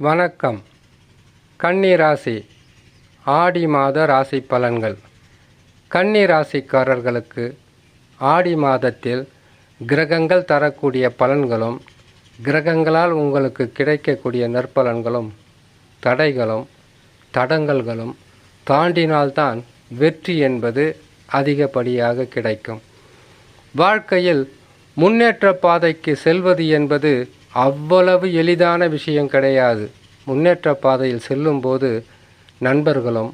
வணக்கம். கன்னி ராசி ஆடி மாத ராசி பலன்கள். கன்னி ராசிக்காரர்களுக்கு ஆடி மாதத்தில் கிரகங்கள் தரக்கூடிய பலன்களும் கிரகங்களால் உங்களுக்கு கிடைக்கக்கூடிய நற்பலன்களும் தடைகளும் தடங்கல்களும் தாண்டினால்தான் வெற்றி என்பது அதிகப்படியாக கிடைக்கும். வாழ்க்கையில் முன்னேற்ற பாதைக்கு செல்வது என்பது அவ்வளவு எளிதான விஷயம் கிடையாது. முன்னேற்ற பாதையில் செல்லும்போது நண்பர்களும்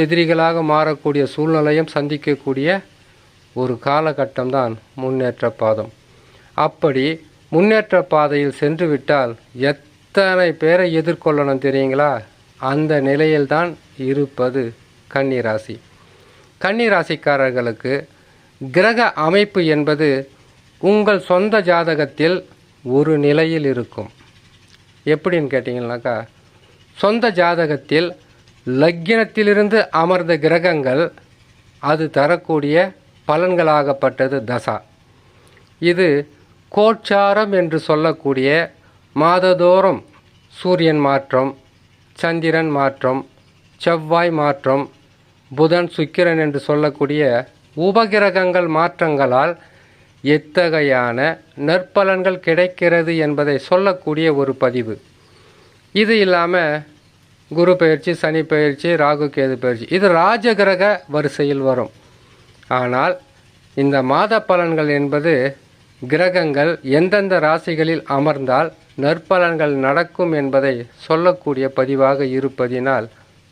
எதிரிகளாக மாறக்கூடிய சூழ்நிலையும் சந்திக்கக்கூடிய ஒரு காலகட்டம்தான் முன்னேற்ற பாதம். அப்படி முன்னேற்ற பாதையில் சென்று விட்டால் எத்தனை பேரை எதிர்கொள்ளணும் தெரியுங்களா? அந்த நிலையில்தான் இருப்பது கன்னிராசி. கன்னிராசிக்காரர்களுக்கு கிரக அமைப்பு என்பது உங்கள் சொந்த ஜாதகத்தில் ஒரு நிலையில் இருக்கும். எப்படின்னு கேட்டிங்கன்னாக்கா, சொந்த ஜாதகத்தில் லக்னத்திலிருந்து அமர்ந்த கிரகங்கள் அது தரக்கூடிய பலன்களாகப்பட்டது தசா. இது கோச்சாரம் என்று சொல்லக்கூடிய மாதந்தோறும் சூரியன் மாற்றம், சந்திரன் மாற்றம், செவ்வாய் மாற்றம், புதன் சுக்கிரன் என்று சொல்லக்கூடிய உபகிரகங்கள் மாற்றங்களால் எத்தகையான நற்பலன்கள் கிடைக்கிறது என்பதை சொல்லக்கூடிய ஒரு பதிவு. இது இல்லாமல் குரு பயிற்சி, சனி பயிற்சி, ராகு கேது பயிற்சி, இது ராஜகிரக வரிசையில் வரும். ஆனால் இந்த மாத பலன்கள் என்பது கிரகங்கள் எந்தெந்த ராசிகளில் அமர்ந்தால் நற்பலன்கள் நடக்கும் என்பதை சொல்லக்கூடிய பதிவாக இருப்பதினால்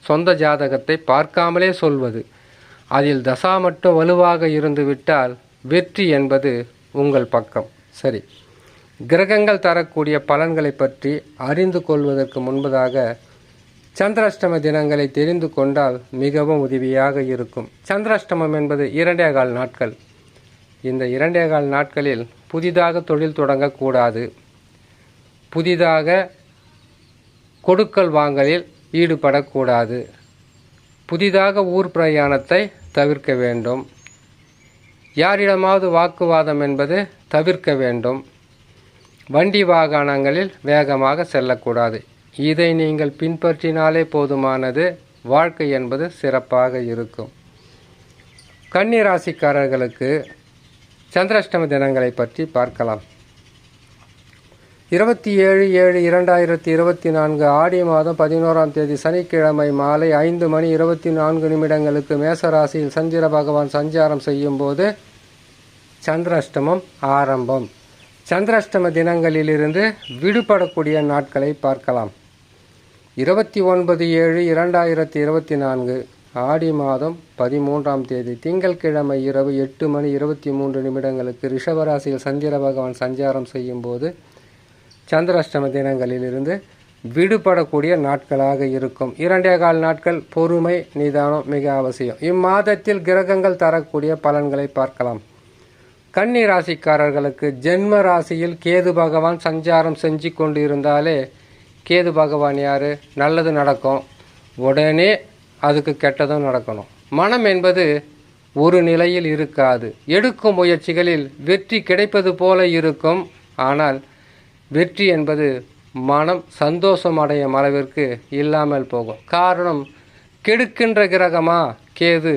சொந்த ஜாதகத்தை பார்க்காமலே சொல்வது. அதில் தசா மட்டும் வலுவாக இருந்துவிட்டால் வெற்றி என்பது உங்கள் பக்கம். சரி, கிரகங்கள் தரக்கூடிய பலன்களை பற்றி அறிந்து கொள்வதற்கு முன்பதாக சந்திராஷ்டம தினங்களை தெரிந்து கொண்டால் மிகவும் உதவியாக இருக்கும். சந்திராஷ்டமம் என்பது 2.25 நாட்கள். இந்த 2.25 நாட்களில் புதிதாக தொழில் தொடங்கக்கூடாது. புதிதாக கொடுக்கல் வாங்கலில் ஈடுபடக்கூடாது. புதிதாக ஊர் பிரயாணத்தை தவிர்க்க வேண்டும். யாரிடமாவது வாக்குவாதம் என்பது தவிர்க்க வேண்டும். வண்டி வாகனங்களில் வேகமாக செல்லக்கூடாது. இதை நீங்கள் பின்பற்றினாலே போதுமானது. வாழ்க்கை என்பது சிறப்பாக இருக்கும். கன்னி ராசிக்காரர்களுக்கு சந்திராஷ்டம தினங்களை பற்றி பார்க்கலாம். 27/7/2024 ஆடி மாதம் 11ஆம் தேதி சனிக்கிழமை மாலை 5:24 மேசராசியில் சந்திர பகவான் சஞ்சாரம் செய்யும் போது சந்திராஷ்டமம் ஆரம்பம். சந்திராஷ்டம தினங்களிலிருந்து விடுபடக்கூடிய நாட்களை பார்க்கலாம். 29/7/2024 ஆடி மாதம் 13ஆம் தேதி திங்கட்கிழமை இரவு 8:23 ரிஷபராசியில் சந்திர பகவான் சஞ்சாரம் செய்யும் போது சந்திராஷ்டம தினங்களிலிருந்து விடுபடக்கூடிய நாட்களாக இருக்கும். 2.25 நாட்கள் பொறுமை, நிதானம் மிக அவசியம். இம்மாதத்தில் கிரகங்கள் தரக்கூடிய பலன்களை பார்க்கலாம். கன்னி ராசிக்காரர்களுக்கு ஜென்ம ராசியில் கேது பகவான் சஞ்சாரம் செஞ்சு கொண்டு இருந்தாலே, கேது பகவான் யார்? நல்லது நடக்கும், உடனே அதுக்கு கெட்டதும் நடக்கணும். மனம் என்பது ஒரு நிலையில் இருக்காது. எடுக்கும் முயற்சிகளில் வெற்றி கிடைப்பது போல இருக்கும். ஆனால் வெற்றி என்பது மனம் சந்தோஷம் அடையும் அளவிற்கு இல்லாமல் போகும். காரணம், கெடுக்கின்ற கிரகமா கேது?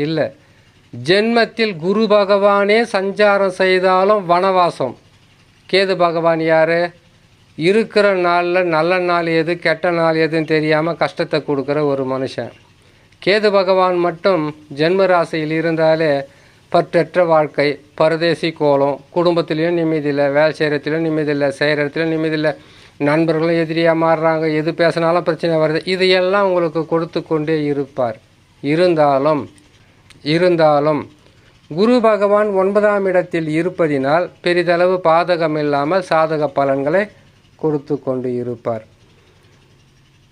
இல்லை. ஜென்மத்தில் குரு பகவானே சஞ்சாரம் செய்தாலும் வனவாசம். கேது பகவான் யார்? இருக்கிற நாளில் நல்ல நாள் எது கெட்ட நாள் எதுன்னு தெரியாமல் கஷ்டத்தை கொடுக்குற ஒரு மனுஷன். கேது பகவான் மட்டும் ஜென்ம ராசியில் இருந்தாலே பற்றற்ற வாழ்க்கை, பரதேசி கோலம், குடும்பத்திலையும் நிம்மதியில்லை, வேலை செய்கிறதுலையும் நிம்மதியில்லை, செய்கிற இடத்துலையும் நிம்மதியில்லை, நண்பர்களும் எதிரியாக மாறுறாங்க, எது பேசினாலும் பிரச்சனை வருது. இதையெல்லாம் உங்களுக்கு கொடுத்து கொண்டே இருப்பார். இருந்தாலும் குரு பகவான் 9ஆம் இடத்தில் இருப்பதினால் பெரிதளவு பாதகம் இல்லாமல் சாதக பலன்களை கொடுத்து கொண்டு இருப்பார்.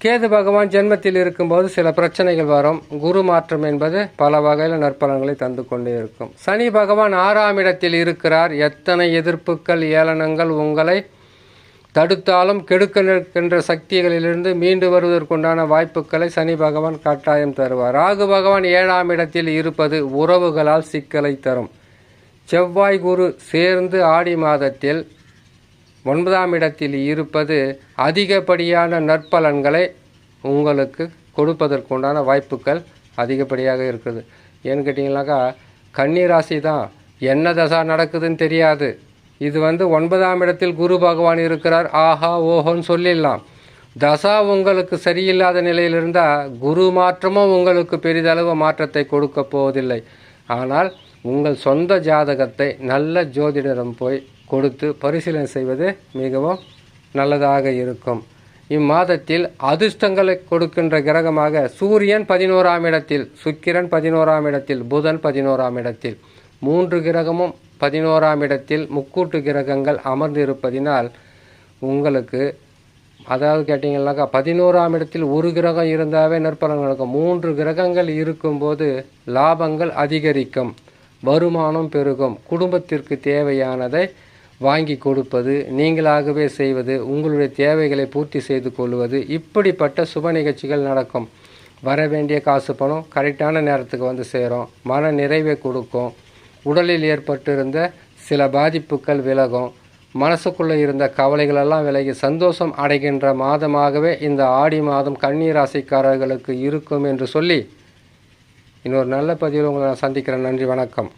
கேது பகவான் ஜென்மத்தில் இருக்கும்போது சில பிரச்சனைகள் வரும். குரு மாற்றம் என்பது பல வகையில் நற்பலன்களை தந்து கொண்டே இருக்கும். சனி பகவான் 6ஆம் இடத்தில் இருக்கிறார். எத்தனை எதிர்ப்புகள், ஏளனங்கள் உங்களை தடுத்தாலும் கெடுக்க நிற்கின்ற சக்திகளிலிருந்து மீண்டு வருவதற்குண்டான வாய்ப்புகளை சனி பகவான் கட்டாயம் தருவார். ராகு பகவான் 7ஆம் இடத்தில் இருப்பது உறவுகளால் சிக்கலை தரும். செவ்வாய் குரு சேர்ந்து ஆடி மாதத்தில் 9ஆம் இடத்தில் இருப்பது அதிகப்படியான நற்பலன்களை உங்களுக்கு கொடுப்பதற்குண்டான வாய்ப்புகள் அதிகப்படியாக இருக்குது. ஏன்னு கேட்டிங்கனாக்கா கன்னி ராசி தான், என்ன தசா நடக்குதுன்னு தெரியாது. இது 9ஆம் இடத்தில் குரு பகவான் இருக்கிறார், ஆஹா ஓஹோன்னு சொல்லிடலாம். தசா உங்களுக்கு சரியில்லாத நிலையில் இருந்தால் குரு மாற்றமும் உங்களுக்கு பெரிதளவு மாற்றத்தை கொடுக்க போவதில்லை. ஆனால் உங்கள் சொந்த ஜாதகத்தை நல்ல ஜோதிடரிடம் போய் கொடுத்து பரிசீலனை செய்வது மிகவும் நல்லதாக இருக்கும். இம்மாதத்தில் அதிர்ஷ்டங்களை கொடுக்கின்ற கிரகமாக சூரியன் 11ஆம் இடத்தில், சுக்கிரன் 11ஆம் இடத்தில், புதன் 11ஆம் இடத்தில், 3 கிரகமும் 11ஆம் இடத்தில் முக்கூட்டு கிரகங்கள் அமர்ந்திருப்பதினால் உங்களுக்கு, அதாவது கேட்டிங்கன்னாக்கா 11ஆம் இடத்தில் ஒரு கிரகம் இருந்தாவே நற்பலன் நடக்கும். 3 கிரகங்கள் இருக்கும்போது லாபங்கள் அதிகரிக்கும், வருமானம் பெருகும், குடும்பத்திற்கு தேவையானதை வாங்கி கொடுப்பது, நீங்களாகவே செய்வது, உங்களுடைய தேவைகளை பூர்த்தி செய்து கொள்வது, இப்படிப்பட்ட சுப நிகழ்ச்சிகள் நடக்கும். வர வேண்டிய காசு பணம் கரெக்டான நேரத்துக்கு சேரும், மன நிறைவை கொடுக்கும், உடலில் ஏற்பட்டிருந்த சில பாதிப்புகள் விலகும், மனசுக்குள்ளே இருந்த கவலைகளெல்லாம் விலகி சந்தோஷம் அடைகின்ற மாதமாகவே இந்த ஆடி மாதம் கன்னி ராசிக்காரர்களுக்கு இருக்கும் என்று சொல்லி இன்னொரு நல்ல பதிவில் உங்களை நான் சந்திக்கிறேன். நன்றி, வணக்கம்.